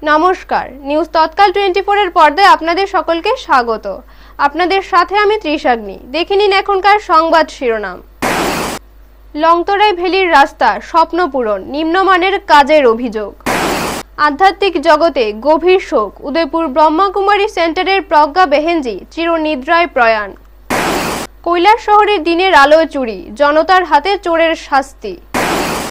নমস্কার, নিউজ তৎকাল 24 এর পর্দায় আপনাদের সকলকে স্বাগত। আপনাদের সাথে আমি ত্রিশাগ্নি। দেখে নিন এখনকার সংবাদ শিরোনাম। লংতরাই ভ্যালির রাস্তা স্বপ্নপূরণ, নিম্নমানের কাজের অভিযোগ। আধ্যাত্মিক জগতে গভীর শোক, উদয়পুর ব্রহ্মকুমারী সেন্টারের প্রজ্ঞা বেহেনজি চিরনিদ্রায় প্রয়াণ। কৈলাস শহরের দিনের আলোয় চুরি, জনতার হাতে চোরের শাস্তি।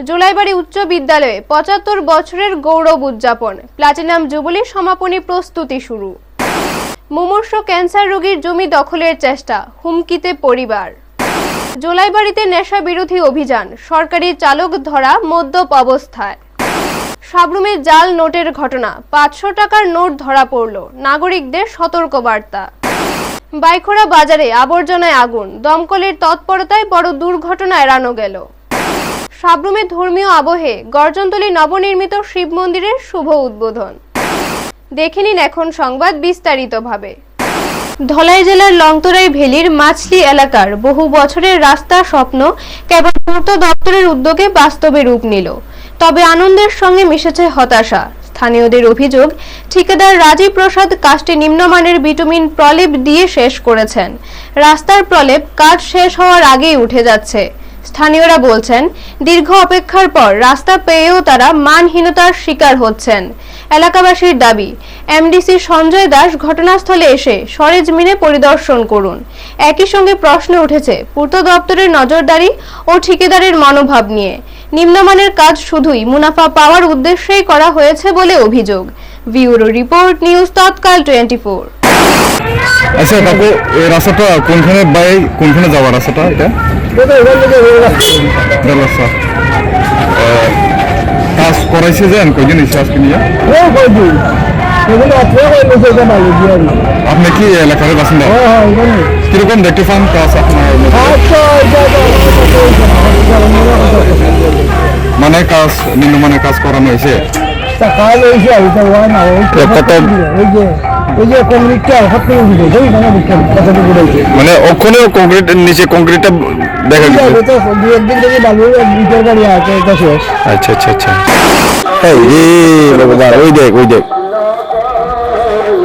জুলাইবাড়ি উচ্চ বিদ্যালয়ে ৭৫ বছরের গৌরব উদযাপন, প্লাটিনাম জুবিলি সমাপনী প্রস্তুতি শুরু। মুমূর্ষু ক্যান্সার রোগীর জমি দখলের চেষ্টা, হুমকিতে পরিবার। জুলাইবাড়িতে নেশা বিরোধী অভিযান, সরকারি চালক ধরা মদ্যপ অবস্থায়। সাবরুমে জাল নোটের ঘটনা, ৫০০ টাকার নোট ধরা পড়ল, নাগরিকদের সতর্কবার্তা। বাইখোড়া বাজারে আবর্জনায় আগুন, দমকলের তৎপরতায় বড় দুর্ঘটনা এড়ানো গেল। সাবরুমে ধর্মীয় আবহে গর্জনতলী নবনির্মিত শিব মন্দিরের শুভ উদ্বোধন। দেখে নিন এখন সংবাদ বিস্তারিতভাবে। ধলাই জেলার লংতরাই ভ্যালির মাছলি এলাকার বহু বছরের রাস্তা স্বপ্ন কেবল পূর্ত দপ্তরের উদ্যোগে বাস্তবে রূপ নিল। তবে আনন্দের সঙ্গে মিশেছে হতাশা। স্থানীয়দের অভিযোগ, ঠিকাদার রাজীব প্রসাদ কাজটি নিম্নমানের বিটুমিন প্রলেপ দিয়ে শেষ করেছেন। রাস্তার প্রলেপ কাজ শেষ হওয়ার আগেই উঠে যাচ্ছে। স্থানীয়রা বলছেন, দীর্ঘ অপেক্ষার পর রাস্তা পেয়েও তারা মানহীনতার শিকার হচ্ছেন। এলাকাবাসীর দাবি, এমডিসি সঞ্জয় দাস ঘটনাস্থলে এসে সরেজমিনে পরিদর্শন করুন। একই সঙ্গে প্রশ্ন উঠেছে পূর্ত দপ্তরের নজরদারি ও ঠিকাদারের মনোভাব নিয়ে। নিম্নমানের কাজ শুধুই মুনাফা পাওয়ার উদ্দেশ্যেই করা হয়েছে বলে অভিযোগ। ব্যুরো রিপোর্ট, নিউজ তৎকাল 24। আচ্ছা কাকু, এই রাস্তাটা কোনখানে কোনখানে যাওয়ার রাস্তাটা? এটা কাজ করাইছে যান কয়দিন এসে আজকে নিয়ে? আপনি কি এলাকার বাসিন্দা? কিরকম দেখতে পান কাজ আপনার? মানে কাজ নিম্নমানের কাজ করানো হয়েছে? মানে ওখানে কংক্রিটের নিচে কংক্রিটটা দেখা যাচ্ছে। আচ্ছা আচ্ছা আচ্ছা, ওই দেখ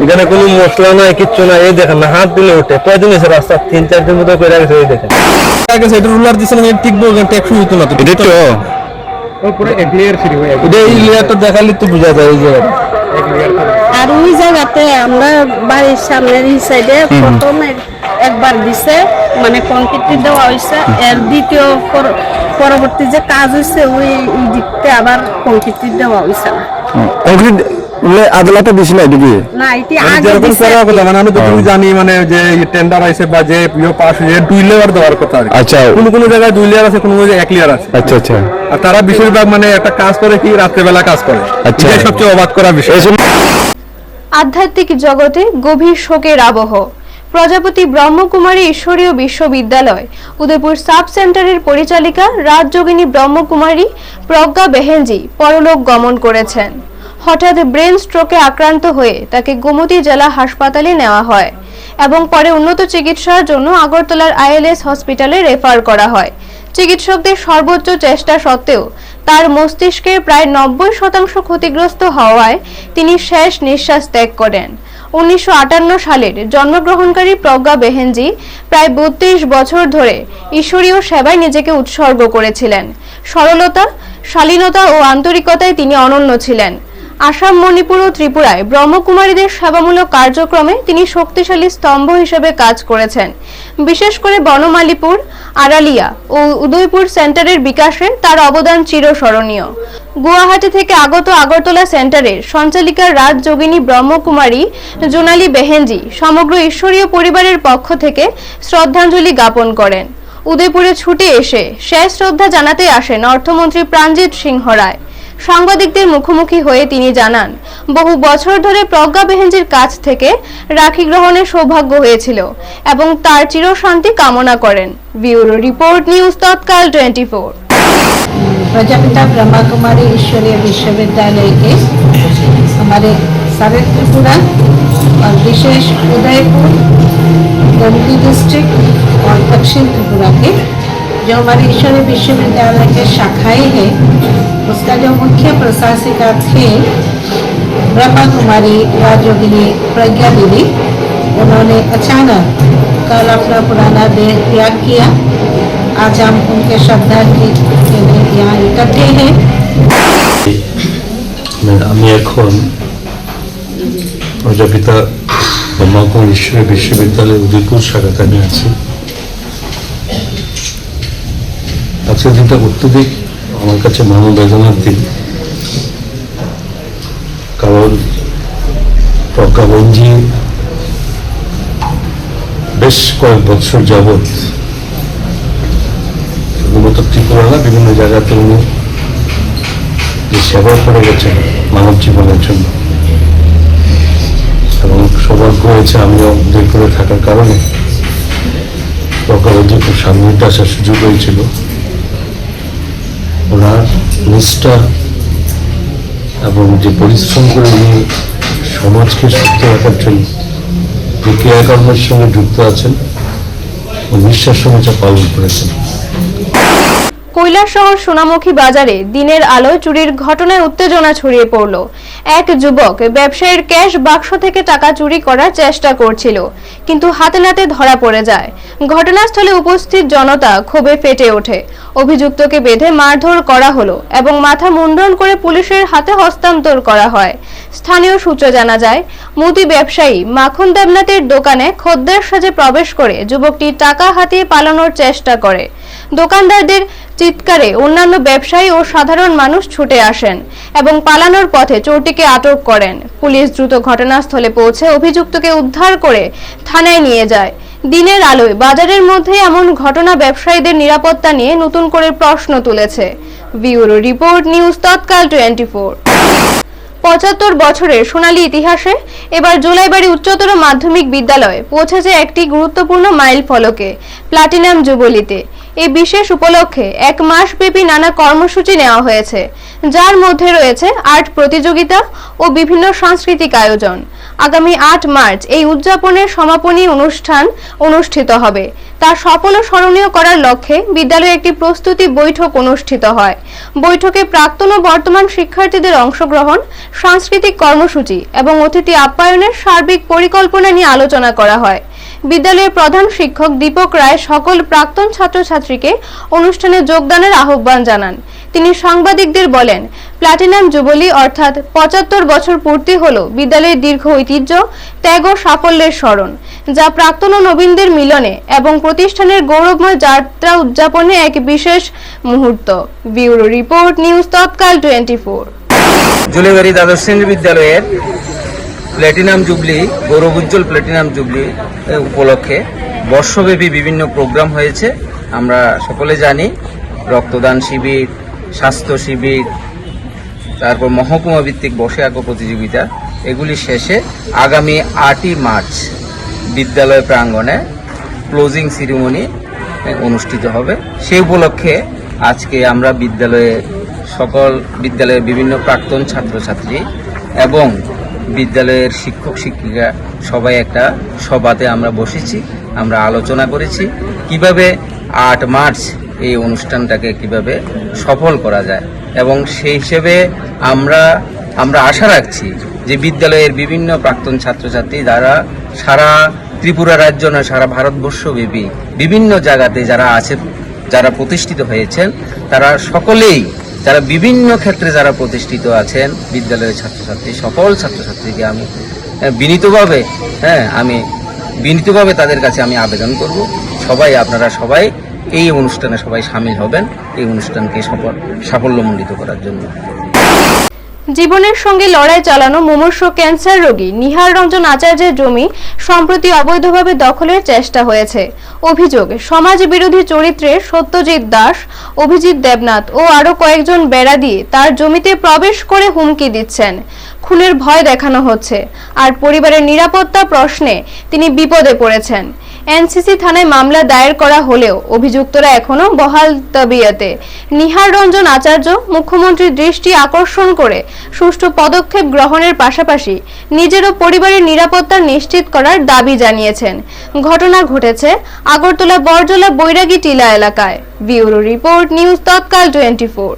এখানে কোনো মশলা নাই, কিচ্ছু নাই। এই দেখেন না, হাত দিলে ওঠে। কয়দিন এসে রাস্তা ৩-৪ দিন মতো করে রাখছে। ওই দেখেন এটা রুলার দিচ্ছে না, ঠিক ট্যাক্সি হইতো না তো। এটা তো পুরো এক লেয়ার ফ্রি হয়ে গেছে। এই লেয়ারটা দেখালে তো বোঝা যায় এই জায়গাটা। আর ওই জায়গাতে আমরা বাড়ির সামনের এই সাইডে প্রথম একবার দিছে, মানে কংক্রিট দেওয়া হয়েছে। এর দ্বিতীয় পরবর্তী যে কাজ হয়েছে ওই দিকতে আবার কংক্রিট দেওয়া হয়েছে না। কংক্রিট আদালতে দিছি না এদিকে না, এটি আগে দিছে। মানে আমি তো জানি, মানে যে টেন্ডার আইছে বা যে পাস হয়ে 2 লেয়ার দেওয়ার কথা। আচ্ছা, কোন জায়গায় 2 লেয়ার আছে, কোন জায়গায় 1 লেয়ার আছে। আচ্ছা আচ্ছা। আর তারা বেশিরভাগ মানে একটা কাজ করে কি রাত্রেবেলা কাজ করে। আচ্ছা, এটা সবচেয়ে অবাক করা বিষয়। আধ্যাত্মিক জগতে গভীর শোকের আবহ। প্রজাপতি ব্রহ্মকুমারী ঈশ্বরীয় বিশ্ববিদ্যালয় উদয়পুর সাব সেন্টারের পরিচালিকা রাজযোগিনী ব্রহ্মকুমারী প্রজ্ঞা বেহেনজি পরলোক গমন করেছেন। হঠাৎ ব্রেন স্ট্রোকে আক্রান্ত হয়ে তাকে গোমতী জেলা হাসপাতালে নেওয়া হয় এবং পরে উন্নত চিকিৎসার জন্য আগরতলার আইএলএস হসপিটালে রেফার করা হয়। চিকিৎসকদের সর্বোচ্চ চেষ্টা সত্ত্বেও তার মস্তিষ্কের প্রায় ৯০% ক্ষতিগ্রস্ত হওয়ায় তিনি শেষ নিঃশ্বাস ত্যাগ করেন। ১৯৫৮ সালের জন্মগ্রহণকারী প্রজ্ঞা বেহেনজি প্রায় ৩২ বছর ধরে ঈশ্বরীয় সেবায় নিজেকে উৎসর্গ করেছিলেন। সরলতা, শালীনতা ও আন্তরিকতায় তিনি অনন্য ছিলেন। আসাম, মণিপুর ও ত্রিপুরায় ব্রহ্মকুমারীদের সেবামূলক কার্যক্রমে তিনি শক্তিশালী স্তম্ভ হিসেবে কাজ করেছেন। বিশেষ করে বনমালীপুর, আড়ালিয়া ও উদয়পুর সেন্টারের বিকাশে তার অবদান চিরস্মরণীয়। গুয়াহাটি থেকে আগত আগরতলা সেন্টারের সঞ্চালিকা রাজযোগিনী ব্রহ্মকুমারী জোনালী বেহেনজি সমগ্র ঈশ্বরীয় পরিবারের পক্ষ থেকে শ্রদ্ধাঞ্জলি জ্ঞাপন করেন। উদয়পুরে ছুটে এসে শেষ শ্রদ্ধা জানাতে আসেন অর্থমন্ত্রী প্রাণজিৎ সিংহ রায়। সাংবাদিকদের মুখোমুখি হয়ে তিনি জানান, বহু বছর ধরে প্রজ্ঞা বেহেনজির কাছ থেকে রাখি গ্রহণের সৌভাগ্য হয়েছিল এবং তার চিরশান্তি কামনা করেন। ব্যুরো রিপোর্ট, নিউজ তৎকাল 24। प्रजापिता ब्रह्मा कुमारी ईश्वरीय विश्वविद्यालय के हमारे सारे त्रिपुरा और विशेष उदयपुर, गोमती डिस्ट्रिक्ट और दक्षिण त्रिपुरा के जो हमारे ईश्वरीय विश्वविद्यालय के शाखाएं हैं, उसका जो मुख्य प्रशासिका थे ब्रह्मा कुमारी राजयोगिनी प्रज्ञा देवी, उन्होंने अचानक कल अपना पुराना देह त्याग किया। आज हम उनके श्रद्धांजलि के लिए यहाँ इकट्ठे हैं। আমি এখন প্রজাপিতা ব্রহ্মকুমারী ঈশ্বরী বিশ্ববিদ্যালয়ের উদয়পুর শাখাতে আমি আছি। আজকের দিনটা অত্যধিক আমার কাছে মনোবেদনার দিন, কারণ প্রজ্ঞাবনজি বেশ কয়েক বছর যাবৎ শুধুমাত্র ত্রিপুরা না, বিভিন্ন জায়গাতে উনি যে সেবা করে গেছেন মানব জীবনের জন্য, এবং সৌভাগ্য হয়েছে আমিও উদয়পুরে থাকার কারণে প্রজ্ঞাবনজি খুব সামনে আসার সুযোগ হয়েছিল। ওনার নিষ্ঠা এবং যে পরিশ্রম করে উনি সমাজকে সুস্থ রাখার জন্য যে ক্রিয়াকর্মের সঙ্গে যুক্ত আছেন ও নিঃশ্বাস সমাজে পালন করেছেন। কৈলাসহর সোনামুখী বাজারে দিনের আলোয় চুরির ঘটনায় উত্তেজনা ছড়িয়ে পড়ল। এক যুবক ব্যবসায়ীর ক্যাশ বাক্স থেকে টাকা চুরি করার চেষ্টা করছিল, কিন্তু হাতে নাতে ধরা পড়ে যায়। ঘটনাস্থলে উপস্থিত জনতা ক্ষোভে ফেটে ওঠে। অভিযুক্তকে বেঁধে মারধর করা হলো এবং মাথা মুন্ডন করে পুলিশের হাতে হস্তান্তর করা হয়। স্থানীয় সূত্রে জানা যায়, মুদি ব্যবসায়ী মাখন দেবনাথের দোকানে খদ্দের সাজে প্রবেশ করে যুবকটি টাকা হাতিয়ে পালানোর চেষ্টা করে। দোকানদারদের চিৎকারে অন্যান্য ব্যবসায়ী ও সাধারণ মানুষ ছুটে আসেন এবং পালানোর পথে চোরটিকে আটক করেন। পুলিশ দ্রুত ঘটনাস্থলে পৌঁছে অভিযুক্তকে উদ্ধার করে থানায় নিয়ে যায়। দিনের আলোয় বাজারের মধ্যে এমন ঘটনা ব্যবসায়ীদের নিরাপত্তা নিয়ে নতুন করে প্রশ্ন তুলেছে। ব্যুরো রিপোর্ট, নিউজ তৎকাল 24। ৭৫ বছরের সোনালী ইতিহাসে এবার জুলাইবাড়ি উচ্চতর মাধ্যমিক বিদ্যালয় পৌঁছেছে একটি গুরুত্বপূর্ণ মাইল ফলকে, প্লাটিনাম জুবলিতে। এই বিশেষ উপলক্ষে 1 মাস ব্যাপী নানা কর্মসূচি নেওয়া হয়েছে, যার মধ্যে রয়েছে আর্ট প্রতিযোগিতা ও বিভিন্ন সাংস্কৃতিক আয়োজন। আগামী 8 মার্চ এই উদযাপনের সমাপনী অনুষ্ঠান অনুষ্ঠিত হবে। তা সফল ও স্মরণীয় করার লক্ষ্যে বিদ্যালয়ে একটি প্রস্তুতি বৈঠক অনুষ্ঠিত হয়। বৈঠকে প্রাক্তন ও বর্তমান শিক্ষার্থীদের অংশগ্রহণ, সাংস্কৃতিক কর্মসূচি এবং অতিথি আপ্যায়নের সার্বিক পরিকল্পনা নিয়ে আলোচনা করা হয়। বিদ্যালয়ের প্রধান শিক্ষক দীপক রায় সকল প্রাক্তন ছাত্রছাত্রীকে অনুষ্ঠানে যোগদানের আহ্বান জানান। তিনি সাংবাদিকদের বলেন, প্লাটিনাম জুবলি অর্থাৎ ৭৫ বছর পূর্তি হলো বিদ্যালয়ের দীর্ঘ ঐতিহ্য, ত্যাগ ও সাফল্যের স্মরণ, যা প্রাক্তন ও নবীনদের মিলনে এবং প্রতিষ্ঠানের গৌরবময় যাত্রা উদযাপনে এক বিশেষ মুহূর্ত। ব্যুরো রিপোর্ট, নিউজ তৎকাল 24। জুলাইবাড়ি দ্বাদশ শ্রেণী বিদ্যালয়ের প্ল্যাটিনাম জুবলি, গৌরবোজ্জ্বল প্ল্যাটিনাম জুবলি উপলক্ষে বর্ষব্যাপী বিভিন্ন প্রোগ্রাম হয়েছে। আমরা সকলে জানি, রক্তদান শিবির, স্বাস্থ্য শিবির, তারপর মহকুমা ভিত্তিক বসে আঁকো প্রতিযোগিতা, এগুলি শেষে আগামী 8ই মার্চ বিদ্যালয় প্রাঙ্গণে ক্লোজিং সেরিমনি অনুষ্ঠিত হবে। সেই উপলক্ষে আজকে আমরা বিদ্যালয়ের বিভিন্ন প্রাক্তন ছাত্রছাত্রী এবং বিদ্যালয়ের শিক্ষক শিক্ষিকা সবাই একটা সভাতে আমরা বসেছি। আমরা আলোচনা করেছি কিভাবে 8 মার্চ এই অনুষ্ঠানটাকে কিভাবে সফল করা যায়, এবং সেই হিসেবে আমরা আশা রাখছি যে বিদ্যালয়ের বিভিন্ন প্রাক্তন ছাত্রছাত্রী যারা সারা ত্রিপুরা রাজ্য নয়, সারা ভারতবর্ষব্যাপী বিভিন্ন জায়গাতে যারা প্রতিষ্ঠিত হয়েছেন, তারা সকলেই, যারা বিভিন্ন ক্ষেত্রে যারা প্রতিষ্ঠিত আছেন বিদ্যালয়ের ছাত্রছাত্রী, সকল ছাত্রছাত্রীকে আমি বিনীতভাবে তাদের কাছে আমি আবেদন করব, আপনারা সবাই এই অনুষ্ঠানে সবাই সামিল হবেন, এই অনুষ্ঠানকে সাফল্যমণ্ডিত করার জন্য। জীবনের সঙ্গে লড়াই চালানো মুমূর্ষ ক্যান্সার রোগী নিহার রঞ্জন আচার্যের জমি সম্প্রতি অবৈধভাবে দখলের চেষ্টা হয়েছে। অভিযোগ, সমাজ বিরোধী চরিত্রের সত্যজিৎ দাস, অভিজিৎ দেবনাথ ও আরো কয়েকজন বেড়া দিয়ে তার জমিতে প্রবেশ করে হুমকি দিচ্ছেন। খুনের ভয় দেখানো হচ্ছে, আর পরিবারের নিরাপত্তা প্রশ্নে তিনি বিপদে পড়েছেন। এনসিসি থানায় মামলা দায়ের করা হলেও অভিযুক্তরা এখনো বহাল তবিয়তে। নিহার রঞ্জন আচার্য মুখ্যমন্ত্রীর দৃষ্টি আকর্ষণ করে সুষ্ঠু পদক্ষেপ গ্রহণের পাশাপাশি নিজের ও পরিবারের নিরাপত্তা নিশ্চিত করার দাবি জানিয়েছেন। ঘটনা ঘটেছে আগরতলা বরজলা বৈরাগী টিলা এলাকায়। ব্যুরো রিপোর্ট, নিউজ তৎকাল 24।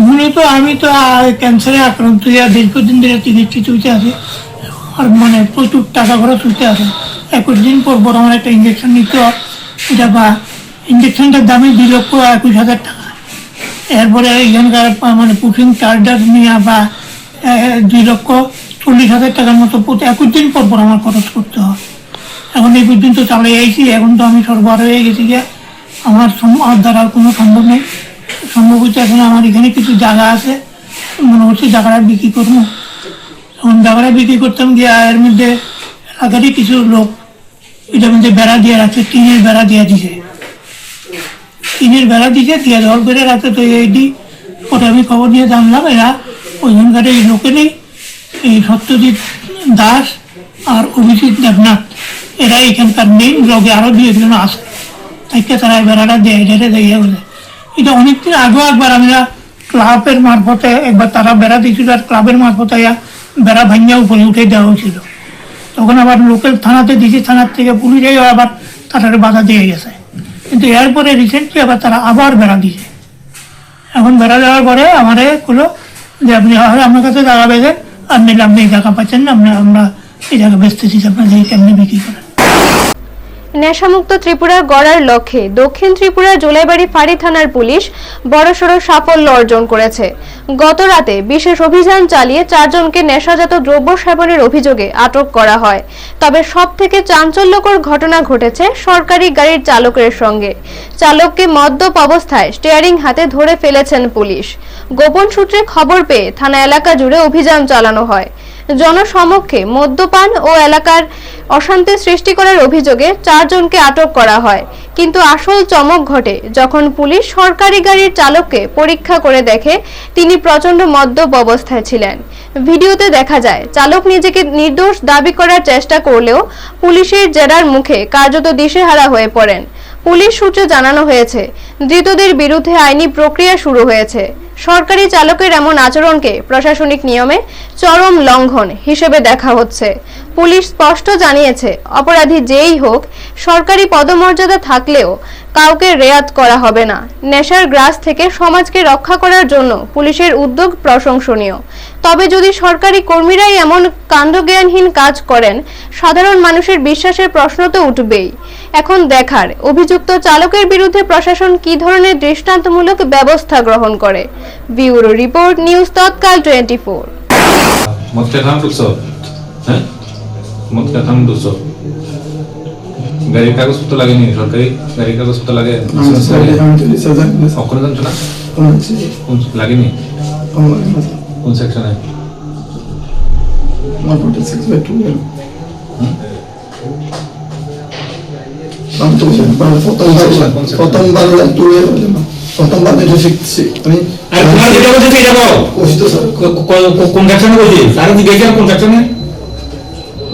মূলত আমি তো ক্যান্সারে আক্রান্ত হয়ে দীর্ঘদিন ধরে চিকিৎসিত হইতে আছে, আর মানে প্রচুর টাকা খরচ হইতে আছে। 21 দিন পর পর আমার একটা ইঞ্জেকশন নিতে হয়, এটা বা ইঞ্জেকশনটার দামে 2,21,000 টাকা। এরপরে এখানকার মানে পুটিং চার্জার নিয়ে বা 2,40,000 টাকার মতো 21 দিন পর পর আমার খরচ করতে হয়। এখন এই পর্যন্ত চালিয়ে যাইছি, এখন তো আমি সরবরাহ হয়ে গেছি গিয়ে, আমার দ্বারা কোনো সম্ভব নেই। সম্ভব হচ্ছে এখন আমার এখানে কিছু জায়গা আছে, মনে হচ্ছে জায়গাটা বিক্রি করবো। এখন জায়গাটা বিক্রি করতাম গিয়ে এর মধ্যে এলাকারই কিছু লোক এটার মধ্যে বেড়া দিয়ে রাখছে, টিনের বেড়া দিয়ে দিছে, টিনের বেড়া দিছে, দিয়ে জল করে রাখছে। তো এইটি পরে আমি খবর নিয়ে জানলাম এরা ওইখানকার এই লোকে নেই, এই সত্যজিৎ দাস আর অভিজিৎ দেবনাথ, এরা এখানকার নেই, লগে আরো 2-1 আছে, তাইকে তারা বেড়াটা দেয়, এটা দেখে বলে। এটা অনেকদিন আগেও একবার আমরা ক্লাবের মারফতে একবার তারা বেড়া দিয়েছিল, আর ক্লাবের মারফতে বেড়া ভাঙিয়া উপরে উঠে দেওয়া হয়েছিল। তখন আবার লোকাল থানাতে দিয়েছি, থানার থেকে পুলিশে আবার তাদের বাধা দিয়ে গেছে। কিন্তু এরপরে রিসেন্টলি আবার তারা আবার বেড়া দিয়েছে। এখন বেড়া দেওয়ার পরে আমারে বললো যে আপনি আপনার কাছে জায়গা বেঁধে, আর নিলে আপনি এই জায়গা পাচ্ছেন না, আমরা এই জায়গা বেচতেছি, আপনার এই কেমনি বিক্রি করেন। নেশামুক্ত ত্রিপুরা গড়ার লক্ষ্যে দক্ষিণ ত্রিপুরা জোলাইবাড়ি ফাঁড়ি থানার পুলিশ বড়সড় সাফল্য অর্জন করেছে। গত রাতে বিশেষ অভিযান চালিয়ে 4 জনকে নেশাজাত দ্রব্য সেবনের অভিযোগে আটক করা হয়। তবে সবথেকে চাঞ্চল্যকর ঘটনা ঘটেছে সরকারি গাড়ির চালকের সঙ্গে। চালককে মদ্যপ অবস্থায় স্টিয়ারিং হাতে ধরে ফেলেছেন পুলিশ। গোপন সূত্রে খবর পেয়ে থানা এলাকা জুড়ে অভিযান চালানো হয়। জনসমক্ষে মদ্যপান ও এলাকার অশান্তি সৃষ্টি করার অভিযোগে 4 জনকে আটক করা হয়। কিন্তু আসল চমক ঘটে যখন পুলিশ সরকারি গাড়ির চালককে পরীক্ষা করে দেখে তিনি প্রচন্ড মদ্যপ অবস্থায় ছিলেন। ভিডিওতে দেখা যায় চালক নিজেকে নির্দোষ দাবি করার চেষ্টা করলেও পুলিশের জেরার মুখে কার্যত দিশেহারা হয়ে পড়েন। পুলিশ সূত্রে জানানো হয়েছে ধৃতদের বিরুদ্ধে আইনি প্রক্রিয়া শুরু হয়েছে। সরকারি চালকের এমন আচরণকে প্রশাসনিক নিয়মে চরম লঙ্ঘন হিসেবে দেখা হচ্ছে। পুলিশ স্পষ্ট জানিয়েছে অপরাধী যেই হোক সরকারি পদমর্যাদা থাকলেও কাউকে রেয়াত করা হবে না। নেশার গ্রাস থেকে সমাজকে রক্ষা করার জন্য পুলিশের উদ্যোগ প্রশংসনীয়। তবে যদি সরকারি কর্মীরাই এমন কাণ্ডজ্ঞানহীন কাজ করেন, সাধারণ মানুষের বিশ্বাসের প্রশ্ন তো উঠবেই। এখন দেখার অভিযুক্ত চালকের বিরুদ্ধে প্রশাসন কি ধরনের দৃষ্টান্তমূলক ব্যবস্থা গ্রহণ করে। ব্যুরো রিপোর্ট, নিউজ তৎকাল 24। মদটা খান ঢুকছো? হ্যাঁ, মদটা খান ঢুকছো? গাড়ির কাগজপত্র লাগেনি? সরকারি গাড়ির কাগজপত্র লাগে? অক্ষরে জানছো না? লাগেনি? কোন সেকশনে? প্রথমবার এটা শিখছি আমি। তোমার যেটা বলছো সেটা বলো। কোন সেকশনে বলছিস? আর কি দেখেন কোন সেকশনে?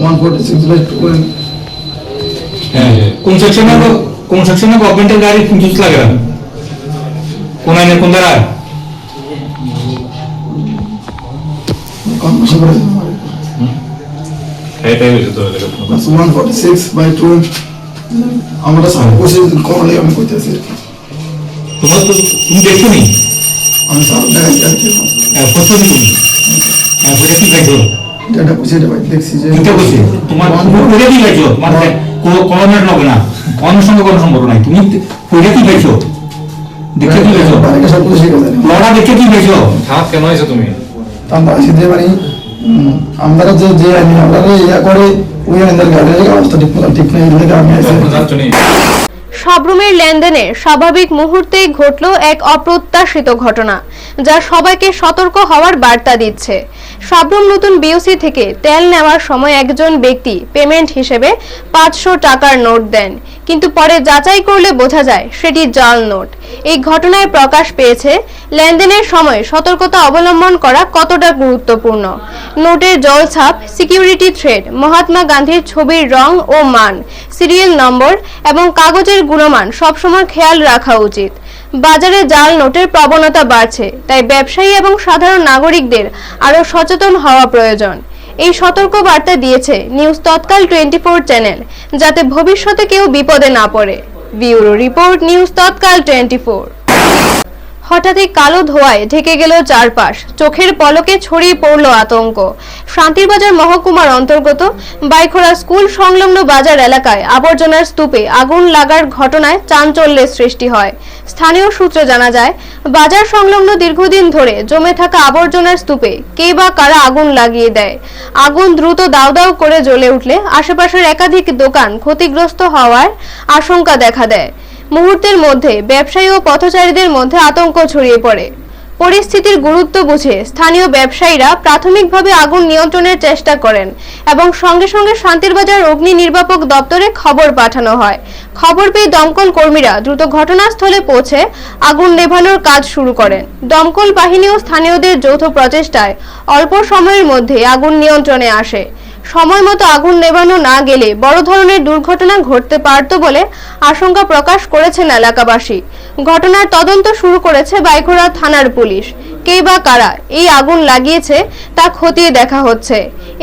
146/2। হ্যাঁ, কোন সেকশনে গভর্নমেন্টের গাড়ি জুস লাগে না? কোন আইনের কোন ধারা? কনফার্মেশন করে এটাই হইছে তো। 146/2 আমরা সব কোশিশ করলে আমি কইতেছি। তোমার তো তুমি দেখছো নি? আমি সব দেখাই যাচ্ছি। কত দিন? বলে কি দেখছো? যেটা বুঝে দেখছি যে এটা বুঝি তোমার বলে কি দেখছো? মানে কোনোর লগে না, অন্য সঙ্গে কোনো সম্পর্ক নাই। তুমি বলে কি দেখছো? দেখে কি দেখছো? বাড়িটা সব কিছু শিখে জানি। লড়া দেখে কি দেখছো? খারাপ কেন হয়েছে তুমি? আমরা সিধে মানে আমরা যে আমরা ইয়া করে ওই আইনের গাড়ির অবস্থা ঠিক না, এর লেগে আমি জানছো নি? সবরুমের লেনদেনে স্বাভাবিক মুহূর্তেই ঘটল এক অপ্রত্যাশিত ঘটনা, যা সবাইকে সতর্ক হওয়ার বার্তা দিচ্ছে। সবরুম নতুন বিওসি থেকে তেল নেওয়ার সময় একজন ব্যক্তি পেমেন্ট হিসেবে 500 টাকার নোট দেন, কিন্তু পরে যাচাই করলে বোঝা যায় সেটি জাল নোট। এই ঘটনায় প্রকাশ পেয়েছে লেনদেনের সময় সতর্কতা অবলম্বন করা কতটা গুরুত্বপূর্ণ। নোটের জলছাপ, সিকিউরিটি থ্রেড, মহাত্মা গান্ধীর ছবির রং ও মান, সিরিয়াল নম্বর এবং কাগজের গুণমান সবসময় খেয়াল রাখা উচিত। বাজারে জাল নোটের প্রবণতা বাড়ছে, তাই ব্যবসায়ী এবং সাধারণ নাগরিকদের আরও সচেতন হওয়া প্রয়োজন। এই সতর্ক বার্তা দিয়েছে নিউজ তৎকাল 24 চ্যানেল, যাতে ভবিষ্যতে কেউ বিপদে না পড়ে। ব্যুরো রিপোর্ট, নিউজ তৎকাল 24। হঠাৎই কালো ধোঁয়ায় ঢেকে গেল চারপাশ, চোখের পলকে ছড়িয়ে পড়ল আতঙ্ক। শান্তিরবাজার মহকুমার অন্তর্গত বাইখোড়া স্কুল সংলগ্ন বাজার এলাকায় আবর্জনার স্তূপে আগুন লাগার ঘটনায় চাঞ্চল্যের সৃষ্টি হয়। স্থানীয় সূত্রে জানা যায়, বাজার সংলগ্ন দীর্ঘদিন ধরে জমে থাকা আবর্জনার স্তূপে কে বা কারা আগুন লাগিয়ে দেয়। আগুন দ্রুত দাউ দাউ করে জ্বলে উঠলে আশেপাশের একাধিক দোকান ক্ষতিগ্রস্ত হওয়ার আশঙ্কা দেখা দেয়। মুহূর্তের মধ্যে ব্যবসায়ী ও পথচারীদের মধ্যে আতঙ্ক ছড়িয়ে পড়ে। পরিস্থিতির গুরুত্ব বুঝে স্থানীয় ব্যবসায়ীরা প্রাথমিকভাবে আগুন নিয়ন্ত্রণের চেষ্টা করেন এবং সঙ্গে সঙ্গে শান্তিরবাজার অগ্নি নির্বাপক দপ্তরে খবর পাঠানো হয়। খবর পেয়ে দমকল কর্মীরা দ্রুত ঘটনাস্থলে পৌঁছে আগুন নেভানোর কাজ শুরু করেন। দমকল বাহিনী ও স্থানীয়দের যৌথ প্রচেষ্টায় অল্প সময়ের মধ্যে আগুন নিয়ন্ত্রণে আসে। সময় মতো আগুন নেভানো না গেলে বড় ধরনের দুর্ঘটনা ঘটতে পারত বলে আশঙ্কা প্রকাশ করেছেন এলাকাবাসী। ঘটনার তদন্ত শুরু করেছে বাইখোড়া থানার পুলিশ। কে বা কারা এই আগুন লাগিয়েছে তা খতিয়ে দেখা হচ্ছে।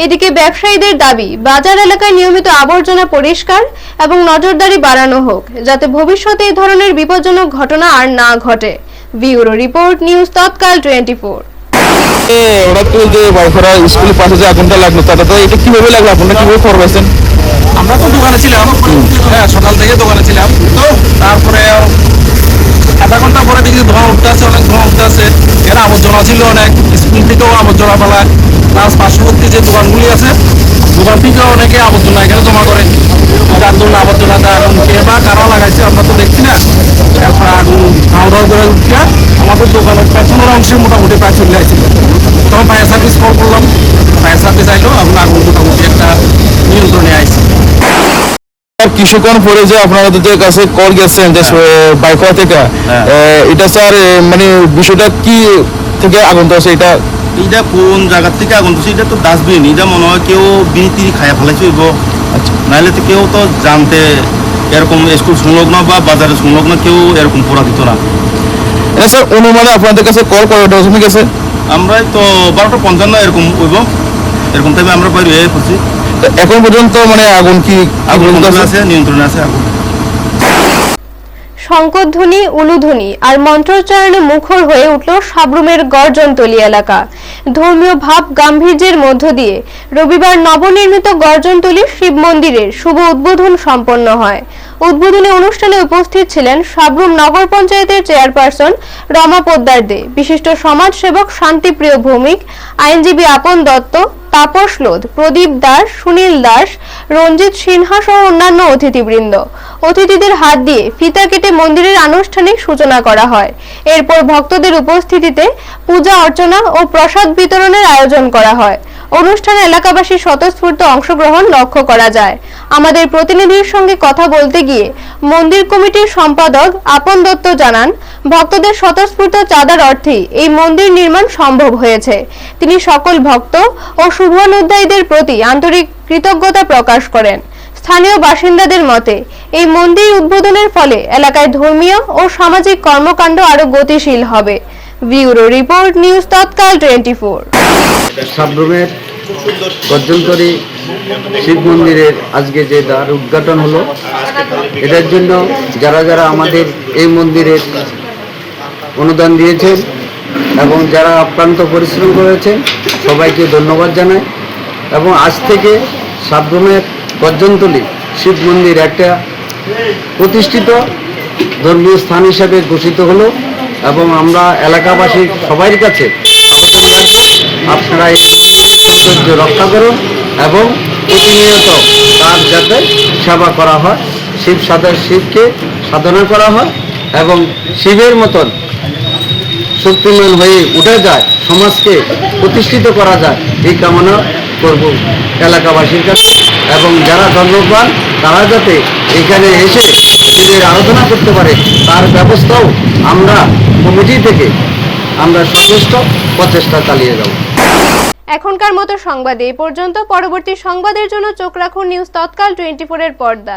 এদিকে ব্যবসায়ীদের দাবি, বাজার এলাকায় নিয়মিত আবর্জনা পরিষ্কার এবং নজরদারি বাড়ানো হোক, যাতে ভবিষ্যতে এই ধরনের বিপজ্জনক ঘটনা আর না ঘটে। ব্যুরো রিপোর্ট, নিউজ তৎকাল 24। ওরা তো যে বাইখোড়া স্কুলের পাশে যে আগুনটা লাগলো, তাতে তো এটা কিভাবে লাগলো, আপনারা কিভাবে খবর পাইছেন? আমরা তো দোকানে ছিলাম, হ্যাঁ সকাল থেকে দোকানে ছিলাম। তো তারপরে আধা ঘন্টা পরে দেখি ধোঁয়া উঠতে আছে, অনেক ধোঁয়া উঠতে আছে। এরা আবর্জনা ছিল অনেক, স্কুল থেকেও আবর্জনা ফেলা, প্লাস পার্শ্ববর্তী যে দোকানগুলি আছে দোকান থেকেও অনেকে আবর্জনা এখানে জমা করে। যার জন্য আবর্জনাটা এখন কে বা কারা লাগাইছে আমরা তো দেখছি না। এরপর আগুন খাওয়া করে উঠছে আমাদের দোকানের পেছনের অংশে মোটামুটি প্রায় চলে আসছিল। তখন ফায়ার সার্ভিস কল করলাম, ফায়ার সার্ভিস আইলো, এখন আগুন মোটামুটি একটা নিয়ন্ত্রণে আসছে। কিছুক্ষণ পরে যে আপনারা যে কাছে কল গেছেন যে বাইখোড়া থেকে, এটা স্যার মানে বিষয়টা কি থেকে আগুন তো আছে? এটা কোন জায়গা থেকে আগুন তো, এটা তো ডাস্টবিন, এটা মনে হয় কেউ বিড়ি খায়া ফেলাইছে হইব। আচ্ছা, নাহলে তো কেউ তো জানতে এরকম স্কুল সংলগ্ন বা বাজারের সংলগ্ন কেউ এরকম পড়া দিত না। এটা স্যার অনুমানে আপনাদের কাছে কল করাটা গেছে? আমরাই তো 12:55 এরকম হইব, এরকম টাইমে আমরা বাইরে হয়ে পড়ছি। এখন পর্যন্ত মানে আগুন কি আছে, নিয়ন্ত্রণে আছে আগুন। শঙ্করধ্বনি, উলুধ্বনি আর মন্ত্রোচ্চারণে মুখর হয়ে উঠল সাবরুমের গর্জনতলী এলাকা। ধর্মীয় ভাব গাম্ভীর্যের মধ্য দিয়ে রবিবার নবনির্মিত গর্জনতলী শিব মন্দিরের শুভ উদ্বোধন সম্পন্ন হয়। উদ্বোধনী অনুষ্ঠানে উপস্থিত ছিলেন সাবরুম নগর পঞ্চায়েতের চেয়ারপারসন রমা পোদ্দার দে, বিশিষ্ট সমাজসেবক শান্তিপ্রিয় ভৌমিক, আইনজীবী আপন দত্ত, তাপস লোধ, প্রদীপ দাস, সুনীল দাস, রঞ্জিত সিনহা সহ অন্যান্য অতিথিবৃন্দ। অতিথিদের হাত দিয়ে ফিতা কেটে মন্দিরের আনুষ্ঠানিক সূচনা করা হয়। এরপর ভক্তদের উপস্থিতিতে পূজা অর্চনা ও প্রসাদ বিতরণের আয়োজন করা হয়। অনুষ্ঠানে এলাকাবাসীর স্বতঃস্ফূর্ত অংশগ্রহণ লক্ষ্য করা যায়। আমাদের প্রতিনিধির সঙ্গে কথা বলতে গিয়ে মন্দির কমিটির সম্পাদক আপন দত্ত জানান, ভক্তদের স্বতঃস্ফূর্ত চাঁদার অর্থে এই মন্দির নির্মাণ সম্ভব হয়েছে। তিনি সকল ভক্ত ও শুভানুধ্যায়ীদের প্রতি আন্তরিক কৃতজ্ঞতা প্রকাশ করেন। স্থানীয় বাসিন্দাদের মতে এই মন্দির উদ্বোধনের ফলে এলাকায় ধর্মীয় ও সামাজিক কর্মকাণ্ড আরো গতিশীল হবে। ব্যুরো রিপোর্ট, নিউজ তৎকাল 24। সাবরুমের গর্জনতলী শিব মন্দিরের আজকে যে দ্বার উদ্ঘাটন হলো, এটার জন্য যারা যারা আমাদের এই মন্দিরের অনুদান দিয়েছেন এবং যারা অক্লান্ত পরিশ্রম করেছেন সবাইকে ধন্যবাদ জানাই। এবং আজ থেকে সাবরুমের গর্জনতলী শিব মন্দির একটা প্রতিষ্ঠিত ধর্মীয় স্থান হিসাবে ঘোষিত হলো এবং আমরা এলাকাবাসীর সবার কাছে আবেদন রাখবো, আপনারা এই সৌন্দর্য রক্ষা করুন এবং প্রতিনিয়ত তার যাতে সেবা করা হয়, শিবকে সাধনা করা হয় এবং শিবের মতন শক্তিমান হয়ে উঠে যায়, সমাজকে প্রতিষ্ঠিত করা যায়, এই কামনা করব এলাকাবাসীর কাছে। এবং যারা ধর্মপ্রাণ তারা যাতে এখানে এসে শিবের আরাধনা করতে পারে তার ব্যবস্থাও আমরা কমিটি থেকে আমরা সচেষ্ট প্রচেষ্টা চালিয়ে যাব। এখনকার মতো সংবাদ এই পর্যন্ত। পরবর্তী সংবাদের জন্য চোখ রাখুন নিউজ তৎকাল 24 এর পর্দায়।